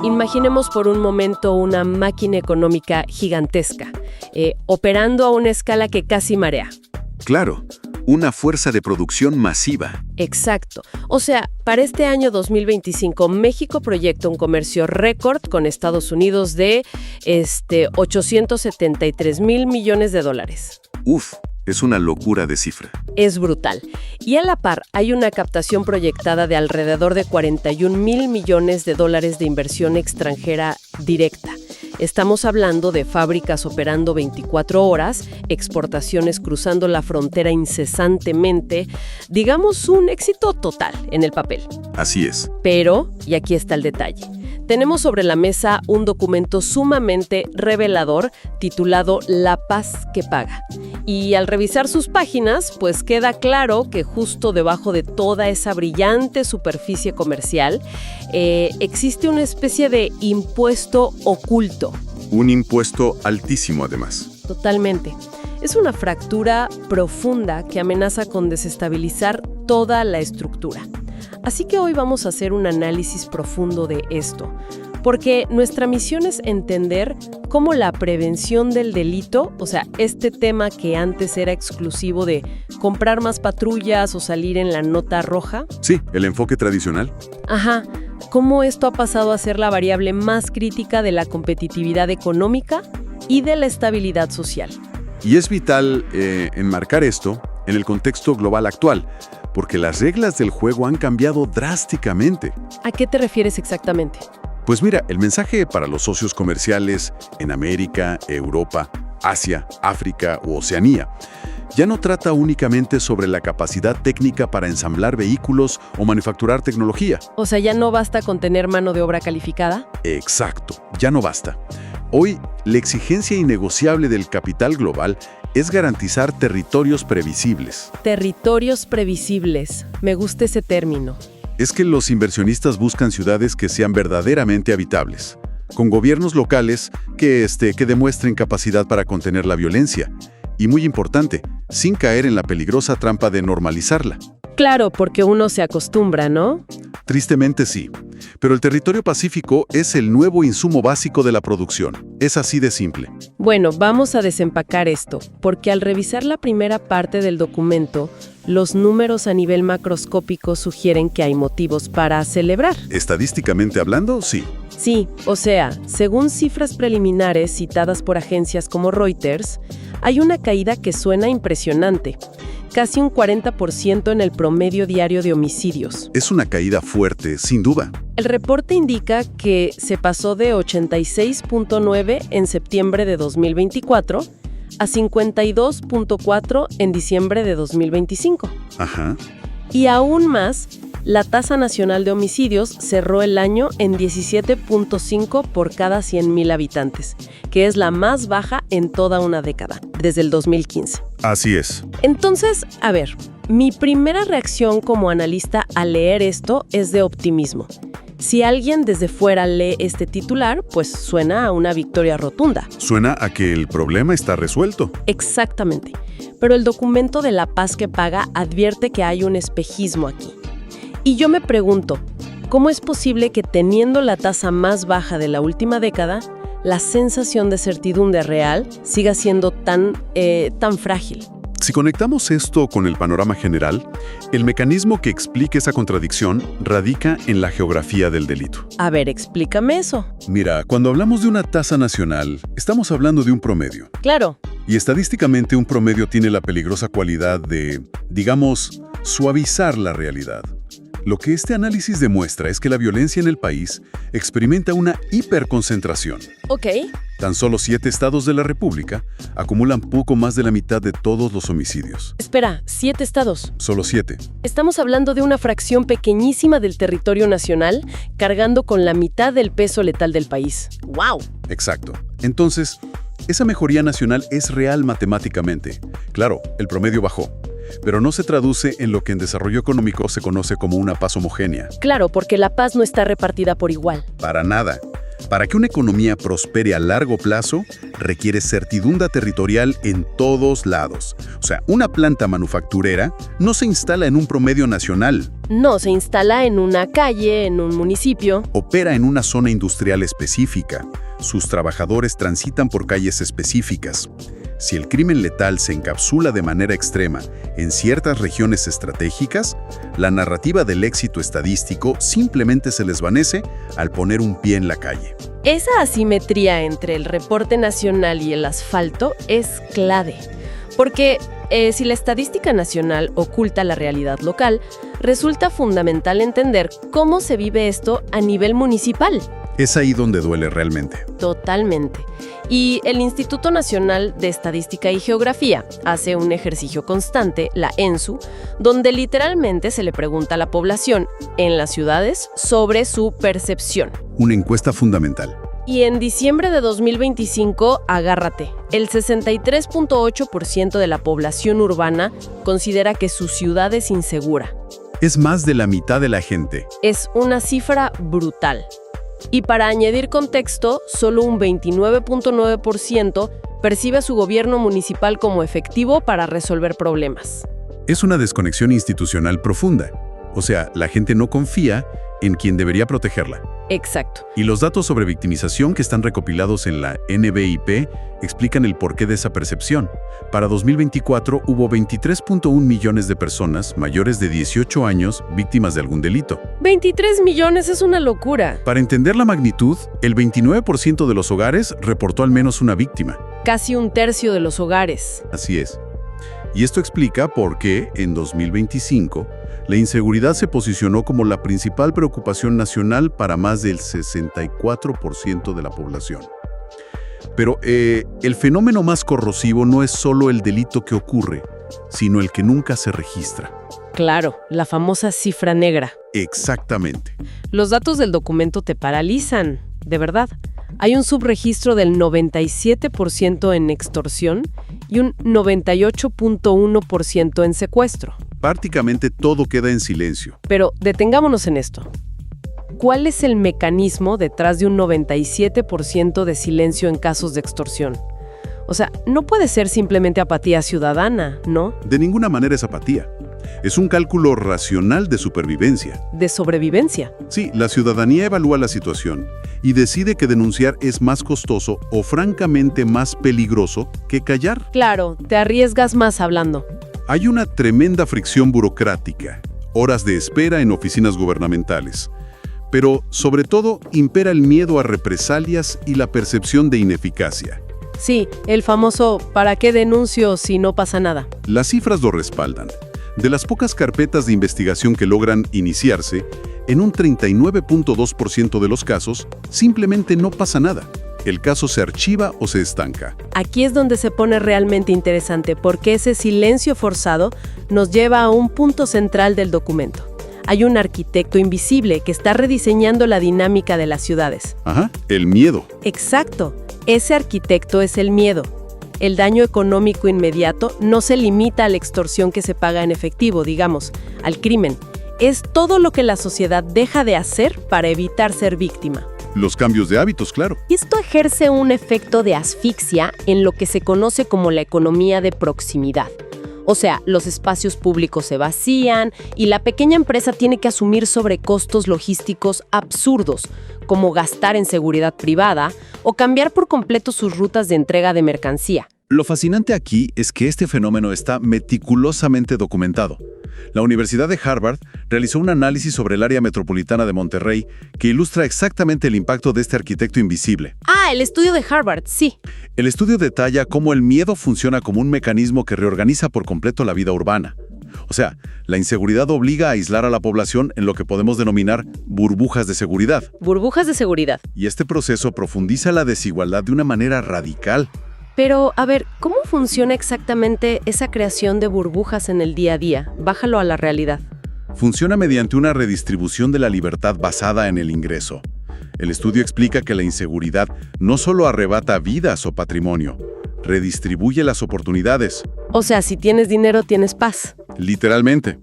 Imaginemos por un momento una máquina económica gigantesca, operando a una escala que casi marea. Claro, una fuerza de producción masiva. Exacto. O sea, para este año 2025, México proyecta un comercio récord con Estados Unidos de 873,000 millones de dólares. Uf, es una locura de cifra. Es brutal. Y a la par, hay una captación proyectada de alrededor de 41,000 millones de dólares de inversión extranjera directa. Estamos hablando de fábricas operando 24 horas, exportaciones cruzando la frontera incesantemente, digamos un éxito total en el papel. Así es. Pero, y aquí está el detalle, tenemos sobre la mesa un documento sumamente revelador titulado La Paz que Paga. Y al revisar sus páginas, pues queda claro que justo debajo de toda esa brillante superficie comercial existe una especie de impuesto oculto. Un impuesto altísimo, además. Totalmente. Es una fractura profunda que amenaza con desestabilizar toda la estructura. Así que hoy vamos a hacer un análisis profundo de esto, porque nuestra misión es entender cómo la prevención del delito, o sea, este tema que antes era exclusivo de comprar más patrullas o salir en la nota roja. Sí, el enfoque tradicional. Ajá, cómo esto ha pasado a ser la variable más crítica de la competitividad económica y de la estabilidad social. Y es vital enmarcar esto en el contexto global actual, porque las reglas del juego han cambiado drásticamente. ¿A qué te refieres exactamente? Pues mira, el mensaje para los socios comerciales en América, Europa, Asia, África u Oceanía ya no trata únicamente sobre la capacidad técnica para ensamblar vehículos o manufacturar tecnología. O sea, ¿ya no basta con tener mano de obra calificada? Exacto, ya no basta. Hoy, la exigencia innegociable del capital global es garantizar territorios previsibles. Territorios previsibles. Me gusta ese término. Es que los inversionistas buscan ciudades que sean verdaderamente habitables, con gobiernos locales que demuestren capacidad para contener la violencia. Y muy importante, sin caer en la peligrosa trampa de normalizarla. Claro, porque uno se acostumbra, ¿no? Tristemente sí. Pero el territorio pacífico es el nuevo insumo básico de la producción. Es así de simple. Bueno, vamos a desempacar esto, porque al revisar la primera parte del documento, los números a nivel macroscópico sugieren que hay motivos para celebrar. Estadísticamente hablando, sí. Sí, o sea, según cifras preliminares citadas por agencias como Reuters, hay una caída que suena impresionante. Casi un 40% en el promedio diario de homicidios. Es una caída fuerte, sin duda. El reporte indica que se pasó de 86.9 en septiembre de 2024 a 52.4 en diciembre de 2025. Ajá. Y aún más, la tasa nacional de homicidios cerró el año en 17.5 por cada 100,000 habitantes, que es la más baja en toda una década, desde el 2015. Así es. Entonces, a ver, mi primera reacción como analista al leer esto es de optimismo. Si alguien desde fuera lee este titular, pues suena a una victoria rotunda. Suena a que el problema está resuelto. Exactamente. Pero el documento de La Paz que Paga advierte que hay un espejismo aquí. Y yo me pregunto, ¿cómo es posible que teniendo la tasa más baja de la última década, la sensación de certidumbre real siga siendo tan frágil? Si conectamos esto con el panorama general, el mecanismo que explica esa contradicción radica en la geografía del delito. A ver, explícame eso. Mira, cuando hablamos de una tasa nacional, estamos hablando de un promedio. Claro. Y estadísticamente un promedio tiene la peligrosa cualidad de, digamos, suavizar la realidad. Lo que este análisis demuestra es que la violencia en el país experimenta una hiperconcentración. Ok. Tan solo 7 estados de la República acumulan poco más de la mitad de todos los homicidios. Espera, 7 estados. Solo 7. Estamos hablando de una fracción pequeñísima del territorio nacional, cargando con la mitad del peso letal del país. ¡Wow! Exacto. Entonces, esa mejoría nacional es real matemáticamente. Claro, el promedio bajó, pero no se traduce en lo que en desarrollo económico se conoce como una paz homogénea. Claro, porque la paz no está repartida por igual. Para nada. Para que una economía prospere a largo plazo, requiere certidumbre territorial en todos lados. O sea, una planta manufacturera no se instala en un promedio nacional. No, se instala en una calle, en un municipio. Opera en una zona industrial específica. Sus trabajadores transitan por calles específicas. Si el crimen letal se encapsula de manera extrema en ciertas regiones estratégicas, la narrativa del éxito estadístico simplemente se desvanece al poner un pie en la calle. Esa asimetría entre el reporte nacional y el asfalto es clave, porque si la estadística nacional oculta la realidad local, resulta fundamental entender cómo se vive esto a nivel municipal. Es ahí donde duele realmente. Totalmente. Y el Instituto Nacional de Estadística y Geografía hace un ejercicio constante, la ENSU, donde literalmente se le pregunta a la población en las ciudades sobre su percepción. Una encuesta fundamental. Y en diciembre de 2025, agárrate, el 63.8% de la población urbana considera que su ciudad es insegura. Es más de la mitad de la gente. Es una cifra brutal. Y para añadir contexto, solo un 29.9% percibe a su gobierno municipal como efectivo para resolver problemas. Es una desconexión institucional profunda. O sea, la gente no confía en quien debería protegerla. Exacto. Y los datos sobre victimización que están recopilados en la NBIP explican el porqué de esa percepción. Para 2024 hubo 23.1 millones de personas mayores de 18 años víctimas de algún delito. 23 millones es una locura. Para entender la magnitud, el 29% de los hogares reportó al menos una víctima. Casi un tercio de los hogares. Así es. Y esto explica por qué, en 2025, la inseguridad se posicionó como la principal preocupación nacional para más del 64% de la población. Pero el fenómeno más corrosivo no es solo el delito que ocurre, sino el que nunca se registra. Claro, la famosa cifra negra. Exactamente. Los datos del documento te paralizan, de verdad. Hay un subregistro del 97% en extorsión y un 98.1% en secuestro. Prácticamente todo queda en silencio. Pero detengámonos en esto. ¿Cuál es el mecanismo detrás de un 97% de silencio en casos de extorsión? O sea, no puede ser simplemente apatía ciudadana, ¿no? De ninguna manera es apatía. Es un cálculo racional de supervivencia. ¿De sobrevivencia? Sí, la ciudadanía evalúa la situación y decide que denunciar es más costoso o francamente más peligroso que callar. Claro, te arriesgas más hablando. Hay una tremenda fricción burocrática, horas de espera en oficinas gubernamentales. Pero, sobre todo, impera el miedo a represalias y la percepción de ineficacia. Sí, el famoso ¿para qué denuncio si no pasa nada? Las cifras lo respaldan. De las pocas carpetas de investigación que logran iniciarse, en un 39.2% de los casos, simplemente no pasa nada. El caso se archiva o se estanca. Aquí es donde se pone realmente interesante, porque ese silencio forzado nos lleva a un punto central del documento. Hay un arquitecto invisible que está rediseñando la dinámica de las ciudades. Ajá, el miedo. Exacto. Ese arquitecto es el miedo. El daño económico inmediato no se limita a la extorsión que se paga en efectivo, digamos, al crimen. Es todo lo que la sociedad deja de hacer para evitar ser víctima. Los cambios de hábitos, claro. Y esto ejerce un efecto de asfixia en lo que se conoce como la economía de proximidad. O sea, los espacios públicos se vacían y la pequeña empresa tiene que asumir sobrecostos logísticos absurdos, como gastar en seguridad privada o cambiar por completo sus rutas de entrega de mercancía. Lo fascinante aquí es que este fenómeno está meticulosamente documentado. La Universidad de Harvard realizó un análisis sobre el área metropolitana de Monterrey que ilustra exactamente el impacto de este arquitecto invisible. Ah, el estudio de Harvard, sí. El estudio detalla cómo el miedo funciona como un mecanismo que reorganiza por completo la vida urbana. O sea, la inseguridad obliga a aislar a la población en lo que podemos denominar burbujas de seguridad. Burbujas de seguridad. Y este proceso profundiza la desigualdad de una manera radical. Pero, a ver, ¿cómo funciona exactamente esa creación de burbujas en el día a día? Bájalo a la realidad. Funciona mediante una redistribución de la libertad basada en el ingreso. El estudio explica que la inseguridad no solo arrebata vidas o patrimonio, redistribuye las oportunidades. O sea, si tienes dinero, tienes paz. Literalmente.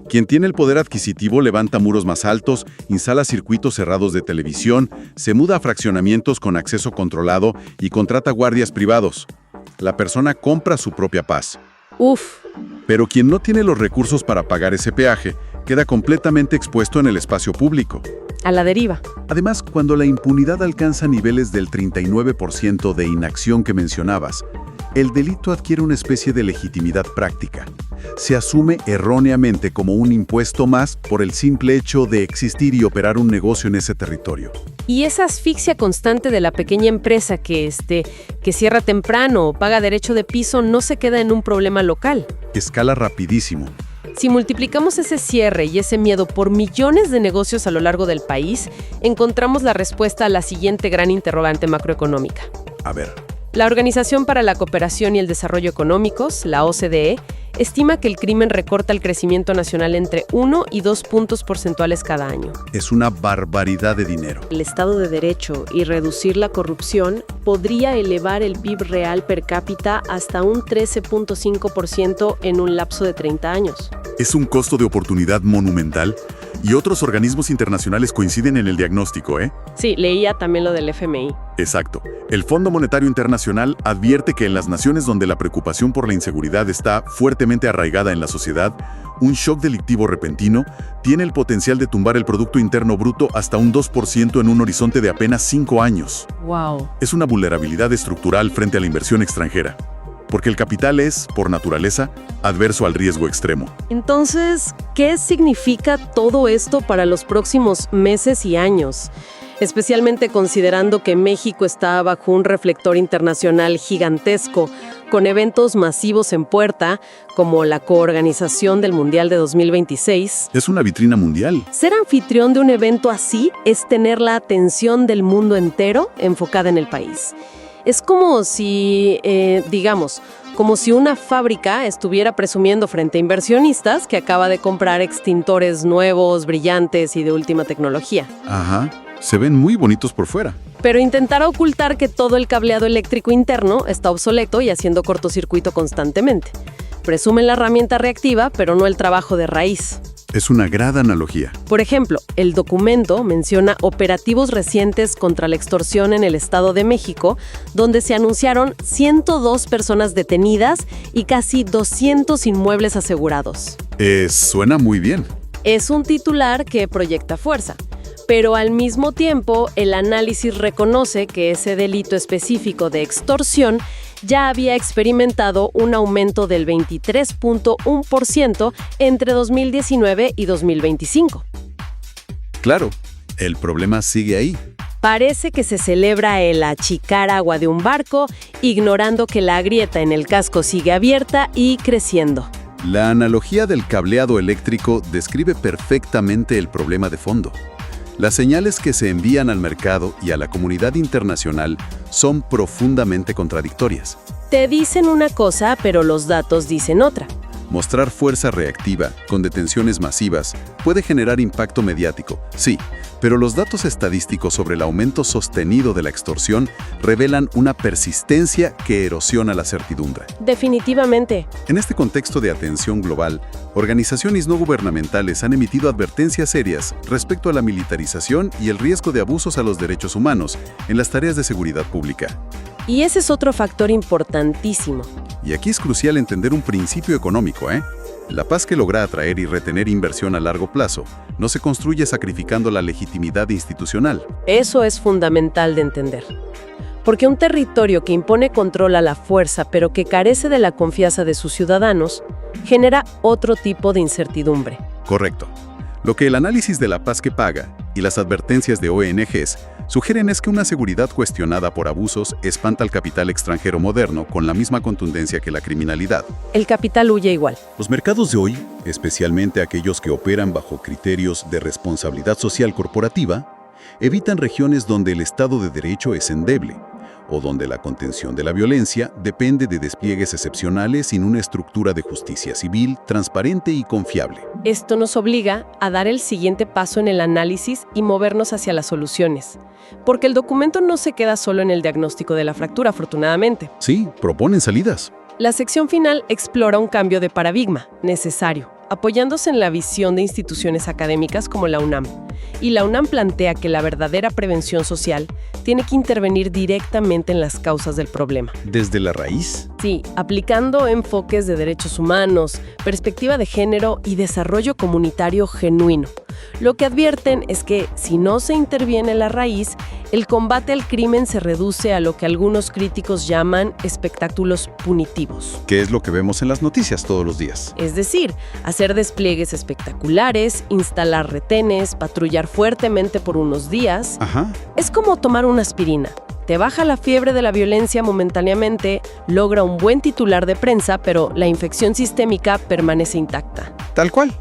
Quien tiene el poder adquisitivo levanta muros más altos, instala circuitos cerrados de televisión, se muda a fraccionamientos con acceso controlado y contrata guardias privados. La persona compra su propia paz. Uf. Pero quien no tiene los recursos para pagar ese peaje, queda completamente expuesto en el espacio público. A la deriva. Además, cuando la impunidad alcanza niveles del 39% de inacción que mencionabas, el delito adquiere una especie de legitimidad práctica. Se asume erróneamente como un impuesto más por el simple hecho de existir y operar un negocio en ese territorio. Y esa asfixia constante de la pequeña empresa que cierra temprano o paga derecho de piso no se queda en un problema local. Escala rapidísimo. Si multiplicamos ese cierre y ese miedo por millones de negocios a lo largo del país, encontramos la respuesta a la siguiente gran interrogante macroeconómica. A ver. La Organización para la Cooperación y el Desarrollo Económicos, la OCDE, estima que el crimen recorta el crecimiento nacional entre 1 y 2 puntos porcentuales cada año. Es una barbaridad de dinero. El Estado de Derecho y reducir la corrupción podría elevar el PIB real per cápita hasta un 13.5% en un lapso de 30 años. Es un costo de oportunidad monumental y otros organismos internacionales coinciden en el diagnóstico, ¿eh? Sí, leía también lo del FMI. Exacto. El Fondo Monetario Internacional advierte que en las naciones donde la preocupación por la inseguridad está fuertemente arraigada en la sociedad, un shock delictivo repentino tiene el potencial de tumbar el Producto Interno Bruto hasta un 2% en un horizonte de apenas 5 años. ¡Wow! Es una vulnerabilidad estructural frente a la inversión extranjera, porque el capital es, por naturaleza, adverso al riesgo extremo. Entonces, ¿qué significa todo esto para los próximos meses y años? Especialmente considerando que México está bajo un reflector internacional gigantesco, con eventos masivos en puerta, como la coorganización del Mundial de 2026. Es una vitrina mundial. Ser anfitrión de un evento así es tener la atención del mundo entero enfocada en el país. Es como si, como si una fábrica estuviera presumiendo frente a inversionistas que acaba de comprar extintores nuevos, brillantes y de última tecnología. Ajá. Se ven muy bonitos por fuera. Pero intentará ocultar que todo el cableado eléctrico interno está obsoleto y haciendo cortocircuito constantemente. Presumen la herramienta reactiva, pero no el trabajo de raíz. Es una gran analogía. Por ejemplo, el documento menciona operativos recientes contra la extorsión en el Estado de México, donde se anunciaron 102 personas detenidas y casi 200 inmuebles asegurados. Suena muy bien. Es un titular que proyecta fuerza. Pero al mismo tiempo, el análisis reconoce que ese delito específico de extorsión ya había experimentado un aumento del 23.1% entre 2019 y 2025. Claro, el problema sigue ahí. Parece que se celebra el achicar agua de un barco, ignorando que la grieta en el casco sigue abierta y creciendo. La analogía del cableado eléctrico describe perfectamente el problema de fondo. Las señales que se envían al mercado y a la comunidad internacional son profundamente contradictorias. Te dicen una cosa, pero los datos dicen otra. Mostrar fuerza reactiva, con detenciones masivas, puede generar impacto mediático, sí, pero los datos estadísticos sobre el aumento sostenido de la extorsión revelan una persistencia que erosiona la certidumbre. Definitivamente. En este contexto de atención global, organizaciones no gubernamentales han emitido advertencias serias respecto a la militarización y el riesgo de abusos a los derechos humanos en las tareas de seguridad pública. Y ese es otro factor importantísimo. Y aquí es crucial entender un principio económico, ¿eh? La paz que logra atraer y retener inversión a largo plazo no se construye sacrificando la legitimidad institucional. Eso es fundamental de entender. Porque un territorio que impone control a la fuerza, pero que carece de la confianza de sus ciudadanos, genera otro tipo de incertidumbre. Correcto. Lo que el análisis de la paz que paga y las advertencias de ONGs sugieren es que una seguridad cuestionada por abusos espanta al capital extranjero moderno con la misma contundencia que la criminalidad. El capital huye igual. Los mercados de hoy, especialmente aquellos que operan bajo criterios de responsabilidad social corporativa, evitan regiones donde el Estado de Derecho es endeble, o donde la contención de la violencia depende de despliegues excepcionales sin una estructura de justicia civil transparente y confiable. Esto nos obliga a dar el siguiente paso en el análisis y movernos hacia las soluciones. Porque el documento no se queda solo en el diagnóstico de la fractura, afortunadamente. Sí, proponen salidas. La sección final explora un cambio de paradigma, necesario. apoyándose en la visión de instituciones académicas como la UNAM. Y la UNAM plantea que la verdadera prevención social tiene que intervenir directamente en las causas del problema. ¿Desde la raíz? Sí, aplicando enfoques de derechos humanos, perspectiva de género y desarrollo comunitario genuino. Lo que advierten es que si no se interviene en la raíz, el combate al crimen se reduce a lo que algunos críticos llaman espectáculos punitivos. Que es lo que vemos en las noticias todos los días. Es decir, hacer despliegues espectaculares, instalar retenes, patrullar fuertemente por unos días. Ajá. Es como tomar una aspirina. Te baja la fiebre de la violencia momentáneamente, logra un buen titular de prensa, pero la infección sistémica permanece intacta. Tal cual.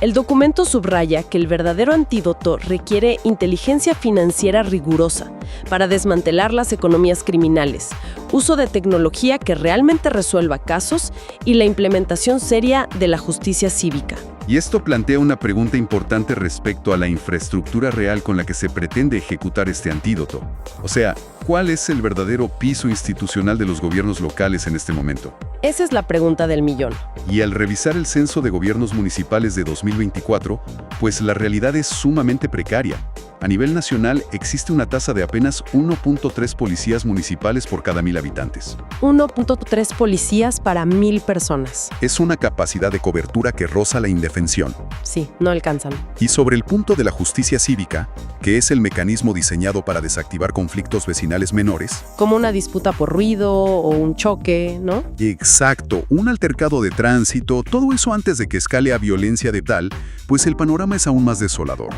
El documento subraya que el verdadero antídoto requiere inteligencia financiera rigurosa para desmantelar las economías criminales, uso de tecnología que realmente resuelva casos y la implementación seria de la justicia cívica. Y esto plantea una pregunta importante respecto a la infraestructura real con la que se pretende ejecutar este antídoto. O sea, ¿cuál es el verdadero piso institucional de los gobiernos locales en este momento? Esa es la pregunta del millón. Y al revisar el Censo de Gobiernos Municipales de 2024, pues la realidad es sumamente precaria. A nivel nacional existe una tasa de apenas 1.3 policías municipales por cada 1,000 habitantes. 1.3 policías para 1,000 personas. Es una capacidad de cobertura que roza la indefensión. Sí, no alcanzan. Y sobre el punto de la justicia cívica, que es el mecanismo diseñado para desactivar conflictos vecinales menores. Como una disputa por ruido o un choque, ¿no? Exacto, un altercado de tránsito, todo eso antes de que escale a violencia de tal, pues el panorama es aún más desolador.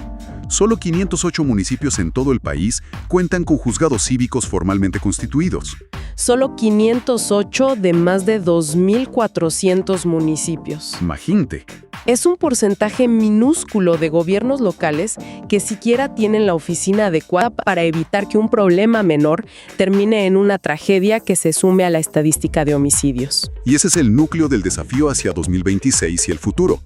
Solo 508 municipios en todo el país cuentan con juzgados cívicos formalmente constituidos. Solo 508 de más de 2.400 municipios. Imagínate. Es un porcentaje minúsculo de gobiernos locales que siquiera tienen la oficina adecuada para evitar que un problema menor termine en una tragedia que se sume a la estadística de homicidios. Y ese es el núcleo del desafío hacia 2026 y el futuro.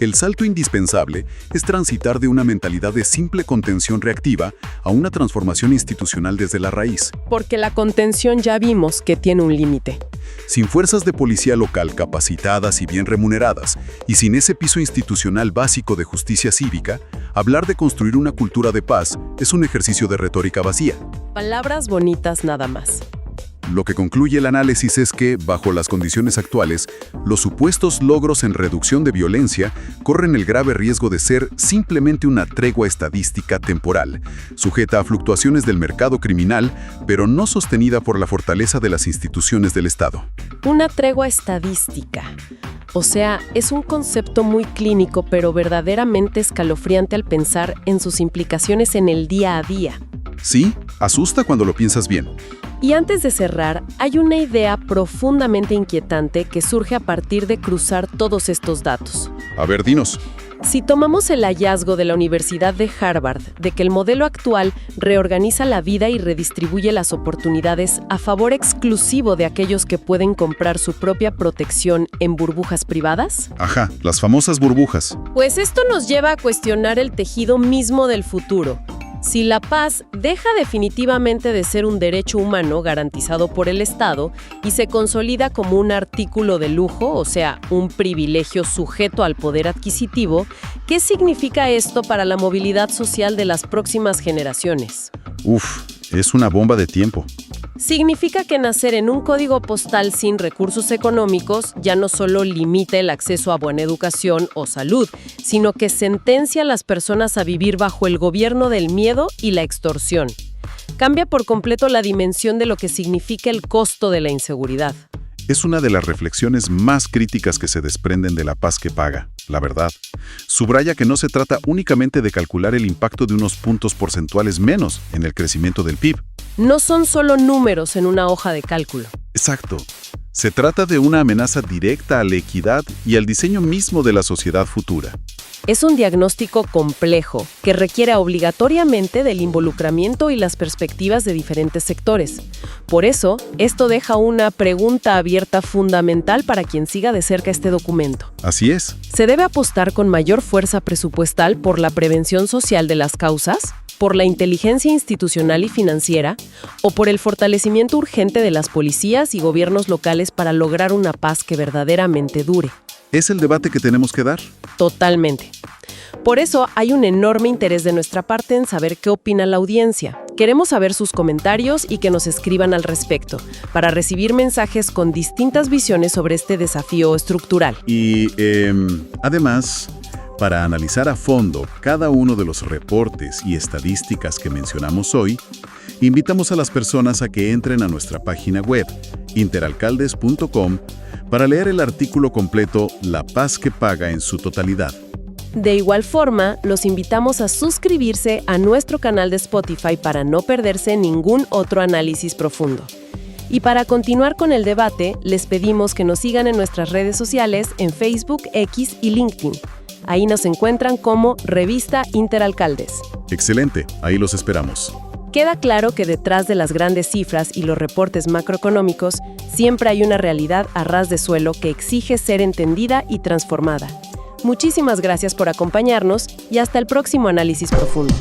El salto indispensable es transitar de una mentalidad de simple contención reactiva a una transformación institucional desde la raíz. Porque la contención ya vimos que tiene un límite. Sin fuerzas de policía local capacitadas y bien remuneradas, y sin ese piso institucional básico de justicia cívica, hablar de construir una cultura de paz es un ejercicio de retórica vacía. Palabras bonitas nada más. Lo que concluye el análisis es que, bajo las condiciones actuales, los supuestos logros en reducción de violencia corren el grave riesgo de ser simplemente una tregua estadística temporal, sujeta a fluctuaciones del mercado criminal, pero no sostenida por la fortaleza de las instituciones del Estado. Una tregua estadística. O sea, es un concepto muy clínico, pero verdaderamente escalofriante al pensar en sus implicaciones en el día a día. Sí, asusta cuando lo piensas bien. Y antes de cerrar, hay una idea profundamente inquietante que surge a partir de cruzar todos estos datos. A ver, dinos. Si tomamos el hallazgo de la Universidad de Harvard de que el modelo actual reorganiza la vida y redistribuye las oportunidades a favor exclusivo de aquellos que pueden comprar su propia protección en burbujas privadas. Ajá, las famosas burbujas. Pues esto nos lleva a cuestionar el tejido mismo del futuro. Si la paz deja definitivamente de ser un derecho humano garantizado por el Estado y se consolida como un artículo de lujo, o sea, un privilegio sujeto al poder adquisitivo, ¿qué significa esto para la movilidad social de las próximas generaciones? Uf, es una bomba de tiempo. Significa que nacer en un código postal sin recursos económicos ya no solo limita el acceso a buena educación o salud, sino que sentencia a las personas a vivir bajo el gobierno del miedo y la extorsión. Cambia por completo la dimensión de lo que significa el costo de la inseguridad. Es una de las reflexiones más críticas que se desprenden de la paz que paga, la verdad. Subraya que no se trata únicamente de calcular el impacto de unos puntos porcentuales menos en el crecimiento del PIB. No son solo números en una hoja de cálculo. Exacto. Se trata de una amenaza directa a la equidad y al diseño mismo de la sociedad futura. Es un diagnóstico complejo que requiere obligatoriamente del involucramiento y las perspectivas de diferentes sectores. Por eso, esto deja una pregunta abierta fundamental para quien siga de cerca este documento. Así es. ¿Se debe apostar con mayor fuerza presupuestal por la prevención social de las causas, por la inteligencia institucional y financiera, o por el fortalecimiento urgente de las policías y gobiernos locales para lograr una paz que verdaderamente dure? ¿Es el debate que tenemos que dar? Totalmente. Por eso hay un enorme interés de nuestra parte en saber qué opina la audiencia. Queremos saber sus comentarios y que nos escriban al respecto, para recibir mensajes con distintas visiones sobre este desafío estructural. Y, además, para analizar a fondo cada uno de los reportes y estadísticas que mencionamos hoy, invitamos a las personas a que entren a nuestra página web, interalcaldes.com, para leer el artículo completo La paz que paga en su totalidad. De igual forma, los invitamos a suscribirse a nuestro canal de Spotify para no perderse ningún otro análisis profundo. Y para continuar con el debate, les pedimos que nos sigan en nuestras redes sociales en Facebook, X y LinkedIn. Ahí nos encuentran como Revista Interalcaldes. Excelente, ahí los esperamos. Queda claro que detrás de las grandes cifras y los reportes macroeconómicos siempre hay una realidad a ras de suelo que exige ser entendida y transformada. Muchísimas gracias por acompañarnos y hasta el próximo análisis profundo.